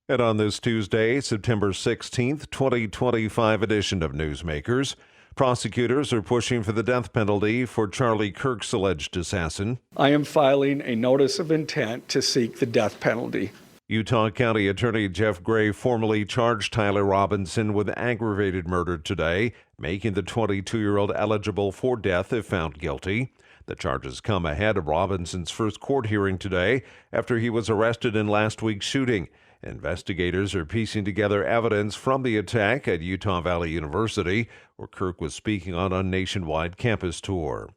And on this Tuesday, September 16th, 2025 edition of Newsmakers, prosecutors are pushing for the death penalty for Charlie Kirk's alleged assassin. I am filing a notice of intent to seek the death penalty. Utah County Attorney Jeff Gray formally charged Tyler Robinson with aggravated murder today, making the 22-year-old eligible for death if found guilty. The charges come ahead of Robinson's first court hearing today after he was arrested in last week's shooting. Investigators are piecing together evidence from the attack at Utah Valley University, where Kirk was speaking on a nationwide campus tour.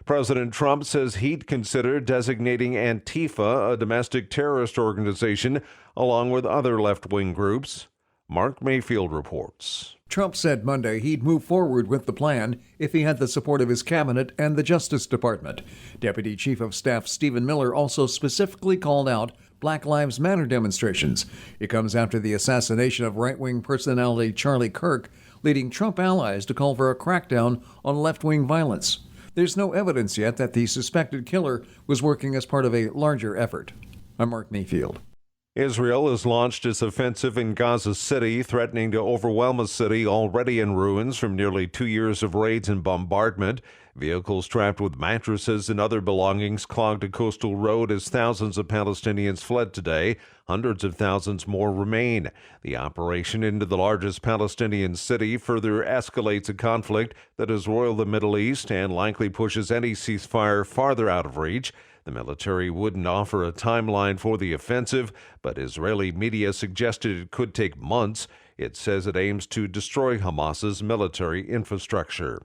President Trump says he'd consider designating Antifa a domestic terrorist organization, along with other left-wing groups. Mark Mayfield reports. Trump said Monday he'd move forward with the plan if he had the support of his cabinet and the Justice Department. Deputy Chief of Staff Stephen Miller also specifically called out Black Lives Matter demonstrations. It comes after the assassination of right-wing personality Charlie Kirk, leading Trump allies to call for a crackdown on left-wing violence. There's no evidence yet that the suspected killer was working as part of a larger effort. I'm Mark Mayfield. Israel has launched its offensive in Gaza City, threatening to overwhelm a city already in ruins from nearly 2 years of raids and bombardment. Vehicles strapped with mattresses and other belongings clogged a coastal road as thousands of Palestinians fled today. Hundreds of thousands more remain. The operation into the largest Palestinian city further escalates a conflict that has roiled the Middle East and likely pushes any ceasefire farther out of reach. The military wouldn't offer a timeline for the offensive, but Israeli media suggested it could take months. It says it aims to destroy Hamas's military infrastructure.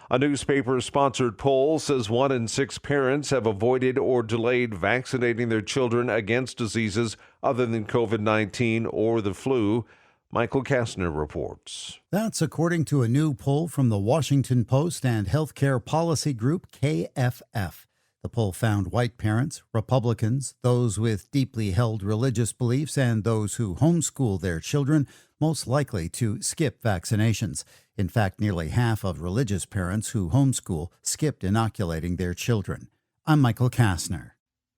A newspaper-sponsored poll says 1 in 6 parents have avoided or delayed vaccinating their children against diseases other than COVID-19 or the flu. Michael Kastner reports. That's according to a new poll from the Washington Post and healthcare policy group KFF. The poll found white parents, Republicans, those with deeply held religious beliefs, and those who homeschool their children most likely to skip vaccinations. In fact, nearly half of religious parents who homeschool skipped inoculating their children. I'm Michael Kastner.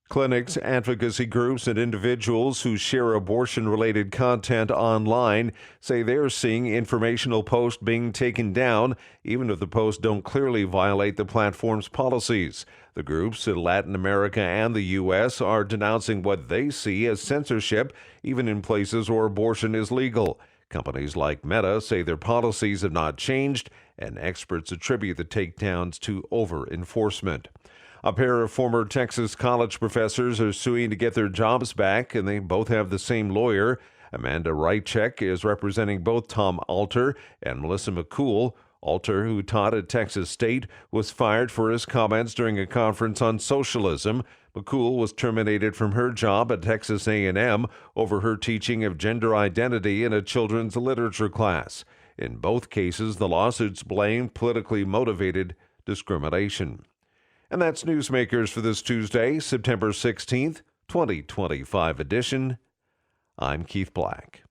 Clinics, advocacy groups, and individuals who share abortion-related content online say they're seeing informational posts being taken down, even if the posts don't clearly violate the platform's policies. The groups in Latin America and the U.S. are denouncing what they see as censorship, even in places where abortion is legal. Companies like Meta say their policies have not changed, and experts attribute the takedowns to over-enforcement. A pair of former Texas college professors are suing to get their jobs back, and they both have the same lawyer. Amanda Rychek is representing both Tom Alter and Melissa McCool. Alter, who taught at Texas State, was fired for his comments during a conference on socialism. McCool was terminated from her job at Texas A&M over her teaching of gender identity in a children's literature class. In both cases, the lawsuits blame politically motivated discrimination. And that's Newsmakers for this Tuesday, September 16th, 2025 edition. I'm Keith Black.